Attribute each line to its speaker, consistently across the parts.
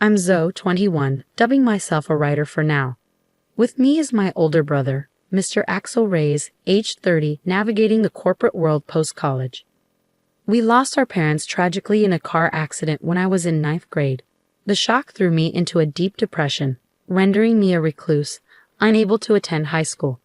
Speaker 1: I'm Zoe, 21, dubbing myself a writer for now. With me is my older brother, Mr. Axel Reyes, age 30, navigating the corporate world post-college. We lost our parents tragically in a car accident when I was in ninth grade. The shock threw me into a deep depression, rendering me a recluse, unable to attend high school.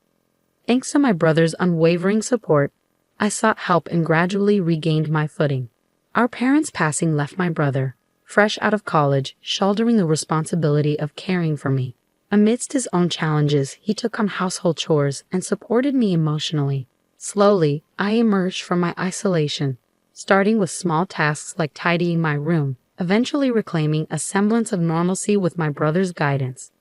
Speaker 1: Thanks to my brother's unwavering support, I sought help and gradually regained my footing. Our parents' passing left my brother, fresh out of college, shouldering the responsibility of caring for me. Amidst his own challenges, he took on household chores and supported me emotionally. Slowly, I emerged from my isolation, starting with small tasks like tidying my room, eventually reclaiming a semblance of normalcy with my brother's guidance.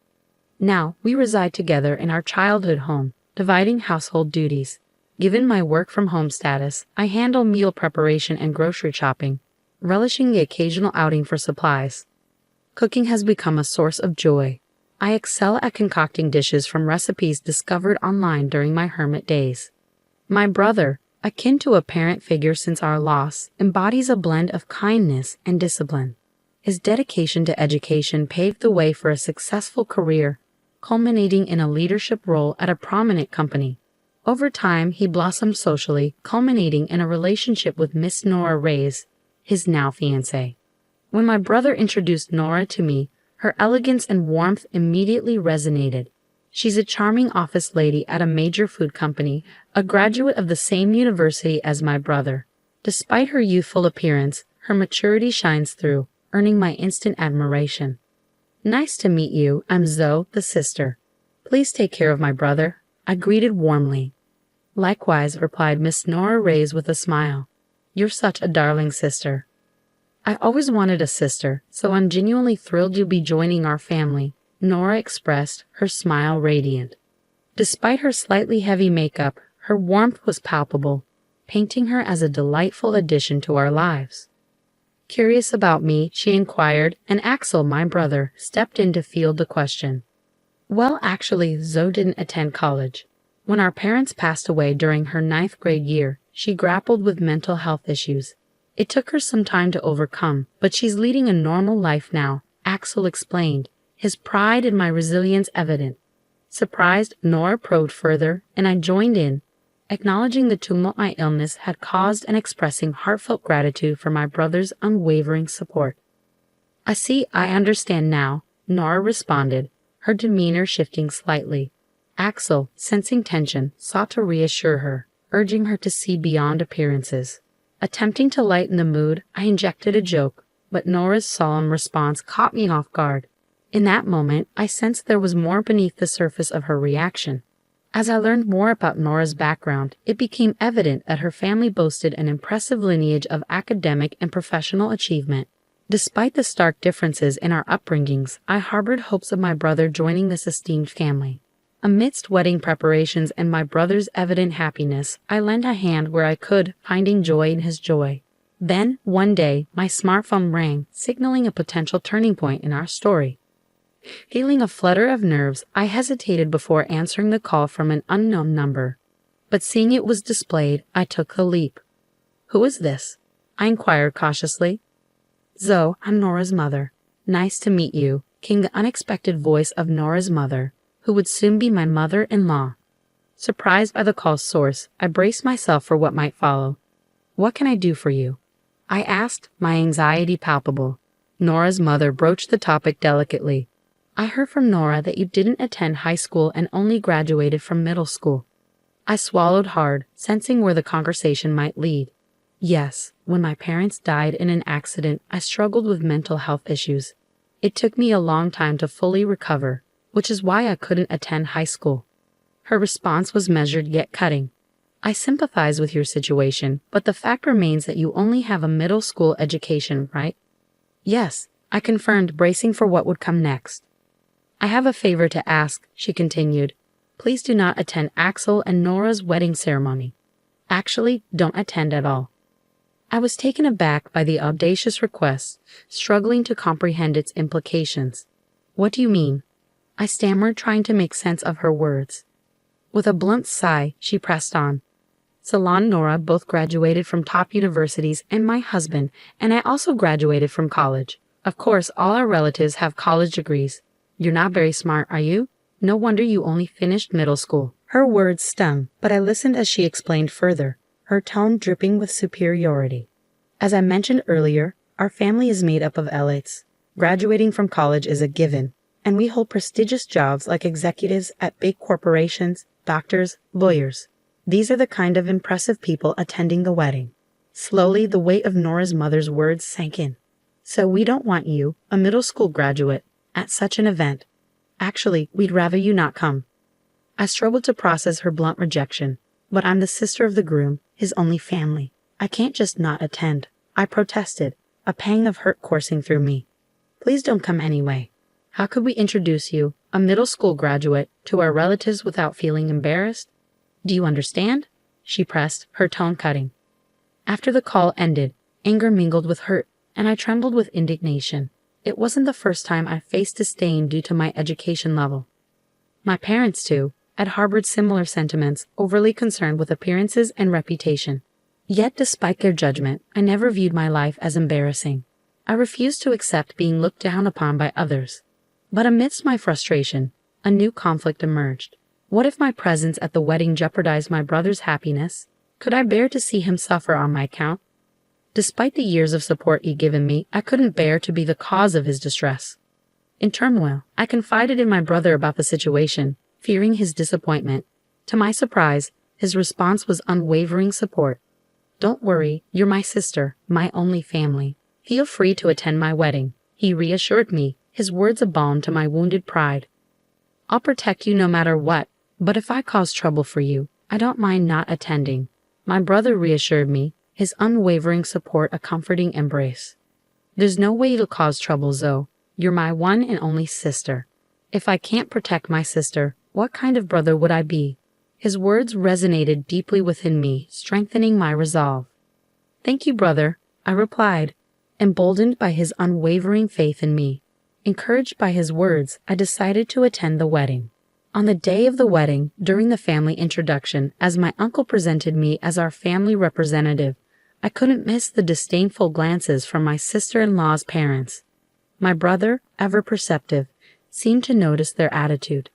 Speaker 1: Now, we reside together in our childhood home, dividing household duties. Given my work-from-home status, I handle meal preparation and grocery shopping, relishing the occasional outing for supplies. Cooking has become a source of joy. I excel at concocting dishes from recipes discovered online during my hermit days. My brother, akin to a parent figure since our loss, embodies a blend of kindness and discipline. His dedication to education paved the way for a successful career, culminating in a leadership role at a prominent company. Over time, he blossomed socially, culminating in a relationship with Miss Nora Reyes, his now fiancée. When my brother introduced Nora to me, her elegance and warmth immediately resonated. She's a charming office lady at a major food company, a graduate of the same university as my brother. Despite her youthful appearance, her maturity shines through, earning my instant admiration. Nice to meet you, I'm Zoe, the sister. Please take care of my brother, I greeted warmly. Likewise, replied Miss Nora Reyes with a smile. You're such a darling sister. I always wanted a sister, so I'm genuinely thrilled you'll be joining our family, Nora expressed, her smile radiant. Despite her slightly heavy makeup, her warmth was palpable, painting her as a delightful addition to our lives. Curious about me, she inquired, and Axel, my brother, stepped in to field the question. Well, actually, Zoe didn't attend college. When our parents passed away during her ninth grade year, she grappled with mental health issues. It took her some time to overcome, but she's leading a normal life now, Axel explained, his pride in my resilience evident. Surprised, Nora probed further, and I joined in, acknowledging the tumult my illness had caused and expressing heartfelt gratitude for my brother's unwavering support. I understand now, Nora responded, her demeanor shifting slightly. Axel, sensing tension, sought to reassure her, urging her to see beyond appearances. Attempting to lighten the mood, I injected a joke, but Nora's solemn response caught me off guard. In that moment, I sensed there was more beneath the surface of her reaction. As I learned more about Nora's background, it became evident that her family boasted an impressive lineage of academic and professional achievement. Despite the stark differences in our upbringings, I harbored hopes of my brother joining this esteemed family. Amidst wedding preparations and my brother's evident happiness, I lent a hand where I could, finding joy in his joy. Then, one day, my smartphone rang, signaling a potential turning point in our story. Feeling a flutter of nerves, I hesitated before answering the call from an unknown number. But seeing it was displayed, I took the leap. Who is this? I inquired cautiously. Zoe, I'm Nora's mother. Nice to meet you, came the unexpected voice of Nora's mother, who would soon be my mother-in-law. Surprised by the call's source, I braced myself for what might follow. What can I do for you? I asked, my anxiety palpable. Nora's mother broached the topic delicately. I heard from Nora that you didn't attend high school and only graduated from middle school. I swallowed hard, sensing where the conversation might lead. Yes, when my parents died in an accident, I struggled with mental health issues. It took me a long time to fully recover, which is why I couldn't attend high school. Her response was measured yet cutting. I sympathize with your situation, but the fact remains that you only have a middle school education, right? Yes, I confirmed, bracing for what would come next. I have a favor to ask, she continued. Please do not attend Axel and Nora's wedding ceremony. Actually, don't attend at all. I was taken aback by the audacious request, struggling to comprehend its implications. What do you mean? I stammered, trying to make sense of her words. With a blunt sigh, she pressed on. Salon and Nora both graduated from top universities, and my husband and I also graduated from college. Of course, all our relatives have college degrees. You're not very smart, are you? No wonder you only finished middle school. Her words stung, but I listened as she explained further, her tone dripping with superiority. As I mentioned earlier, our family is made up of elites. Graduating from college is a given, and we hold prestigious jobs like executives at big corporations, doctors, lawyers. These are the kind of impressive people attending the wedding. Slowly, the weight of Nora's mother's words sank in. So we don't want you, a middle school graduate, at such an event. Actually, we'd rather you not come. I struggled to process her blunt rejection, but I'm the sister of the groom, his only family. I can't just not attend. I protested, a pang of hurt coursing through me. Please don't come anyway. How could we introduce you, a middle school graduate, to our relatives without feeling embarrassed? Do you understand? She pressed, her tone cutting. After the call ended, anger mingled with hurt, and I trembled with indignation. It wasn't the first time I faced disdain due to my education level. My parents, too, had harbored similar sentiments, overly concerned with appearances and reputation. Yet despite their judgment, I never viewed my life as embarrassing. I refused to accept being looked down upon by others. But amidst my frustration, a new conflict emerged. What if my presence at the wedding jeopardized my brother's happiness? Could I bear to see him suffer on my account? Despite the years of support he'd given me, I couldn't bear to be the cause of his distress. In turmoil, I confided in my brother about the situation, fearing his disappointment. To my surprise, his response was unwavering support. Don't worry, you're my sister, my only family. Feel free to attend my wedding, he reassured me, his words a balm to my wounded pride. I'll protect you no matter what, but if I cause trouble for you, I don't mind not attending. My brother reassured me, his unwavering support a comforting embrace. There's no way to cause trouble, Zoe. You're my one and only sister. If I can't protect my sister, what kind of brother would I be? His words resonated deeply within me, strengthening my resolve. Thank you, brother, I replied, emboldened by his unwavering faith in me. Encouraged by his words, I decided to attend the wedding. On the day of the wedding, during the family introduction, as my uncle presented me as our family representative, I couldn't miss the disdainful glances from my sister-in-law's parents. My brother, ever perceptive, seemed to notice their attitude.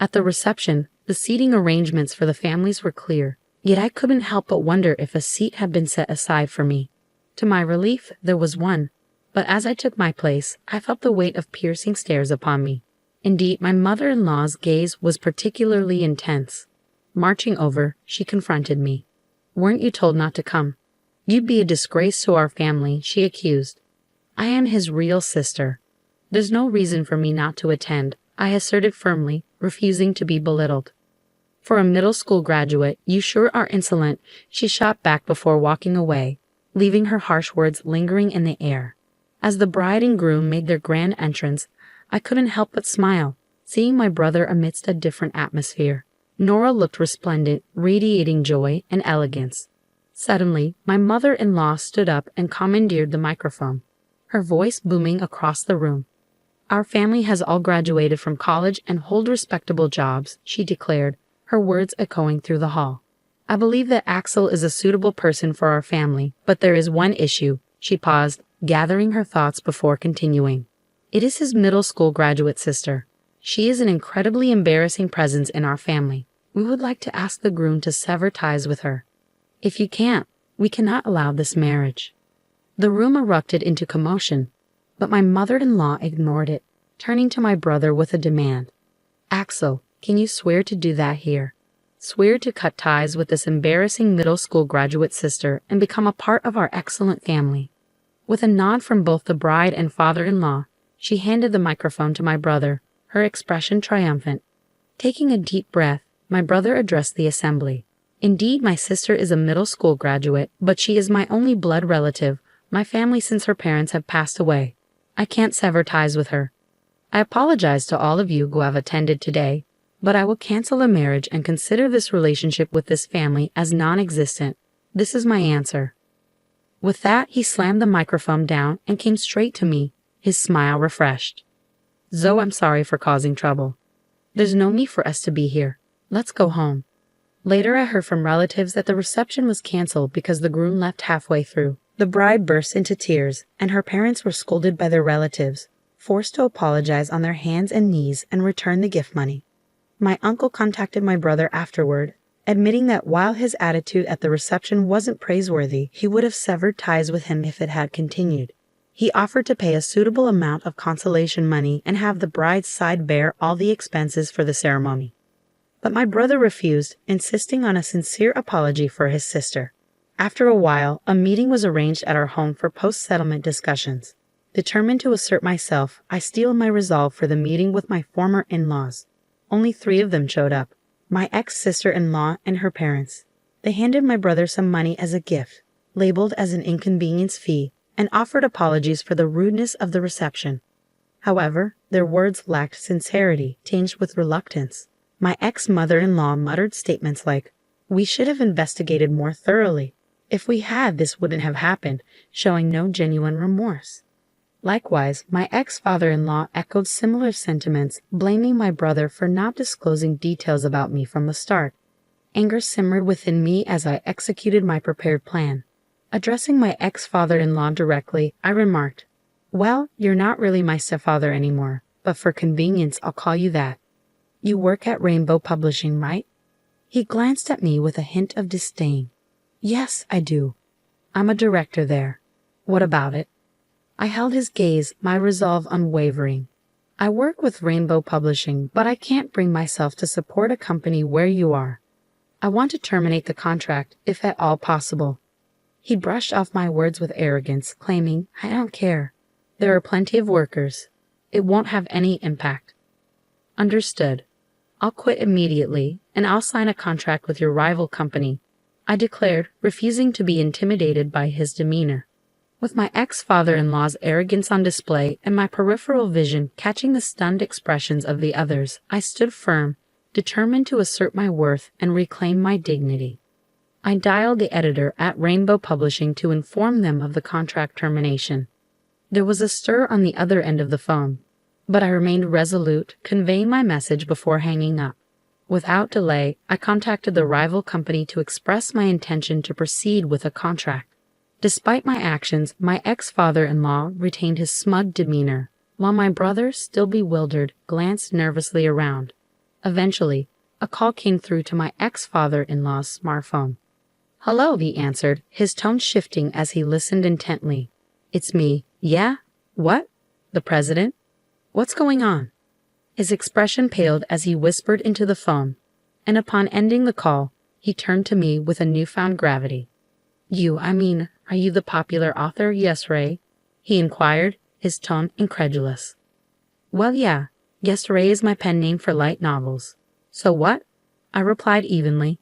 Speaker 1: At the reception, the seating arrangements for the families were clear, yet I couldn't help but wonder if a seat had been set aside for me. To my relief, there was one, but as I took my place, I felt the weight of piercing stares upon me. Indeed, my mother-in-law's gaze was particularly intense. Marching over, she confronted me. Weren't you told not to come? You'd be a disgrace to our family, she accused. I am his real sister. There's no reason for me not to attend, I asserted firmly, refusing to be belittled. For a middle school graduate, you sure are insolent, she shot back before walking away, leaving her harsh words lingering in the air. As the bride and groom made their grand entrance, I couldn't help but smile, seeing my brother amidst a different atmosphere. Nora looked resplendent, radiating joy and elegance. Suddenly, my mother-in-law stood up and commandeered the microphone, her voice booming across the room. Our family has all graduated from college and hold respectable jobs, she declared, her words echoing through the hall. I believe that Axel is a suitable person for our family, but there is one issue. She paused, gathering her thoughts before continuing. It is his middle school graduate sister. She is an incredibly embarrassing presence in our family. We would like to ask the groom to sever ties with her. If you can't, we cannot allow this marriage. The room erupted into commotion, but my mother-in-law ignored it, turning to my brother with a demand. Axel, can you swear to do that here? Swear to cut ties with this embarrassing middle school graduate sister and become a part of our excellent family. With a nod from both the bride and father-in-law, she handed the microphone to my brother, her expression triumphant. Taking a deep breath, my brother addressed the assembly. Indeed, my sister is a middle school graduate, but she is my only blood relative, my family since her parents have passed away. I can't sever ties with her. I apologize to all of you who have attended today, but I will cancel the marriage and consider this relationship with this family as non-existent. This is my answer. With that, he slammed the microphone down and came straight to me, his smile refreshed. Zoe, I'm sorry for causing trouble. There's no need for us to be here. Let's go home. Later, I heard from relatives that the reception was canceled because the groom left halfway through. The bride burst into tears, and her parents were scolded by their relatives, forced to apologize on their hands and knees and return the gift money. My uncle contacted my brother afterward, admitting that while his attitude at the reception wasn't praiseworthy, he would have severed ties with him if it had continued. He offered to pay a suitable amount of consolation money and have the bride's side bear all the expenses for the ceremony. But my brother refused, insisting on a sincere apology for his sister. After a while, a meeting was arranged at our home for post-settlement discussions. Determined to assert myself, I steeled my resolve for the meeting with my former in-laws. Only 3 of them showed up, my ex-sister-in-law and her parents. They handed my brother some money as a gift, labeled as an inconvenience fee, and offered apologies for the rudeness of the reception. However, their words lacked sincerity, tinged with reluctance. My ex-mother-in-law muttered statements like, "We should have investigated more thoroughly. If we had, this wouldn't have happened," showing no genuine remorse. Likewise, my ex-father-in-law echoed similar sentiments, blaming my brother for not disclosing details about me from the start. Anger simmered within me as I executed my prepared plan. Addressing my ex-father-in-law directly, I remarked, "Well, you're not really my stepfather anymore, but for convenience I'll call you that. You work at Rainbow Publishing, right?" He glanced at me with a hint of disdain. "Yes, I do. I'm a director there. What about it?" I held his gaze, my resolve unwavering. "I work with Rainbow Publishing, but I can't bring myself to support a company where you are. I want to terminate the contract, if at all possible." He brushed off my words with arrogance, claiming, "I don't care. There are plenty of workers. It won't have any impact." "Understood. I'll quit immediately, and I'll sign a contract with your rival company," I declared, refusing to be intimidated by his demeanor. With my ex-father-in-law's arrogance on display and my peripheral vision catching the stunned expressions of the others, I stood firm, determined to assert my worth and reclaim my dignity. I dialed the editor at Rainbow Publishing to inform them of the contract termination. There was a stir on the other end of the phone, but I remained resolute, conveying my message before hanging up. Without delay, I contacted the rival company to express my intention to proceed with a contract. Despite my actions, my ex-father-in-law retained his smug demeanor, while my brother, still bewildered, glanced nervously around. Eventually, a call came through to my ex-father-in-law's smartphone. "Hello," he answered, his tone shifting as he listened intently. "It's me." "Yeah? What? The president? What's going on?" His expression paled as he whispered into the phone, and upon ending the call, he turned to me with a newfound gravity. Are you the popular author, Yes Ray?" he inquired, his tone incredulous. "Well, yeah. Yes Ray is my pen name for light novels." "So what?" I replied evenly.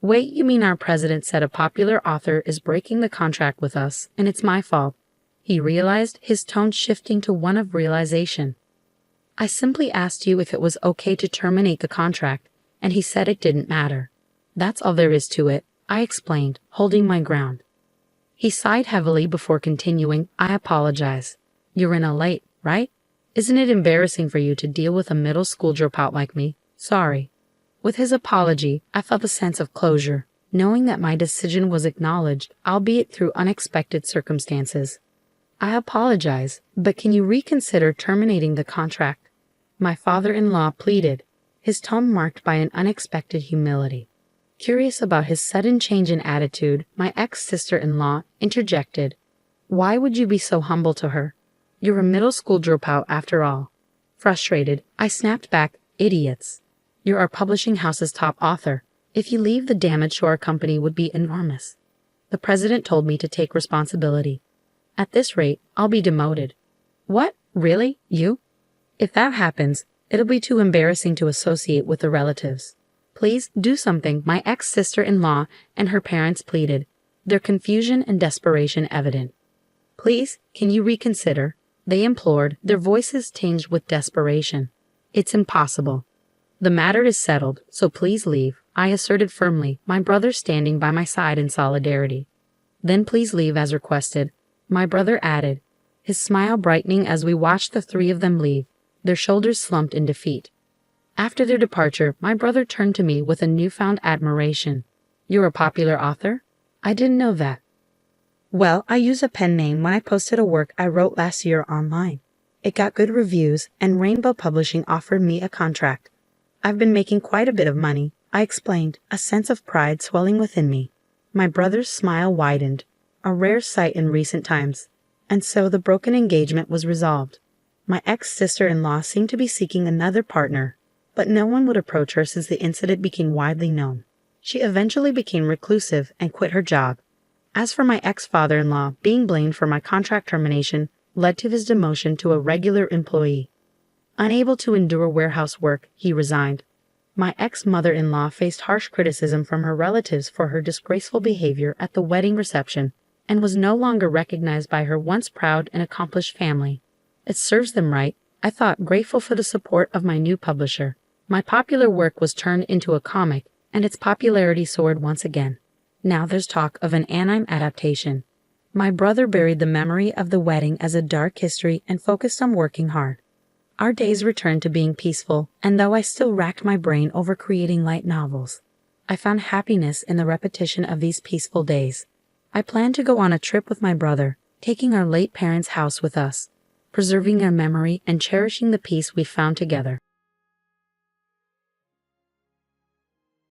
Speaker 1: "Wait, you mean our president said a popular author is breaking the contract with us, and it's my fault?" He realized, his tone shifting to one of realization. "I simply asked you if it was okay to terminate the contract, and he said it didn't matter. That's all there is to it," I explained, holding my ground. He sighed heavily before continuing, "I apologize. You're in a late, right? Isn't it embarrassing for you to deal with a middle school dropout like me? Sorry." With his apology, I felt a sense of closure, knowing that my decision was acknowledged, albeit through unexpected circumstances. "I apologize, but can you reconsider terminating the contract?" my father-in-law pleaded, his tone marked by an unexpected humility. Curious about his sudden change in attitude, my ex-sister-in-law interjected, "Why would you be so humble to her? You're a middle school dropout after all." Frustrated, I snapped back, "Idiots. You're our publishing house's top author. If you leave, the damage to our company would be enormous. The president told me to take responsibility. At this rate, I'll be demoted." "What? Really? You?" "If that happens, it'll be too embarrassing to associate with the relatives." "Please do something," my ex-sister-in-law and her parents pleaded, their confusion and desperation evident. "Please, can you reconsider?" they implored, their voices tinged with desperation. "It's impossible. The matter is settled, so please leave," I asserted firmly, my brother standing by my side in solidarity. "Then please leave as requested," my brother added, his smile brightening as we watched the 3 of them leave, their shoulders slumped in defeat. After their departure, my brother turned to me with a newfound admiration. "You're a popular author? I didn't know that." Well, I use a pen name when I posted a work I wrote last year online. It got good reviews, and Rainbow Publishing offered me a contract. I've been making quite a bit of money, I explained, a sense of pride swelling within me. My brother's smile widened, a rare sight in recent times. And so the broken engagement was resolved. My ex-sister-in-law seemed to be seeking another partner, but no one would approach her since the incident became widely known. She eventually became reclusive and quit her job. As for my ex-father-in-law, being blamed for my contract termination led to his demotion to a regular employee. Unable to endure warehouse work, he resigned. My ex-mother-in-law faced harsh criticism from her relatives for her disgraceful behavior at the wedding reception and was no longer recognized by her once proud and accomplished family. It serves them right, I thought, grateful for the support of my new publisher. My popular work was turned into a comic, and its popularity soared once again. Now there's talk of an anime adaptation. My brother buried the memory of the wedding as a dark history and focused on working hard. Our days returned to being peaceful, and though I still racked my brain over creating light novels, I found happiness in the repetition of these peaceful days. I planned to go on a trip with my brother, taking our late parents' house with us, preserving their memory and cherishing the peace we found together.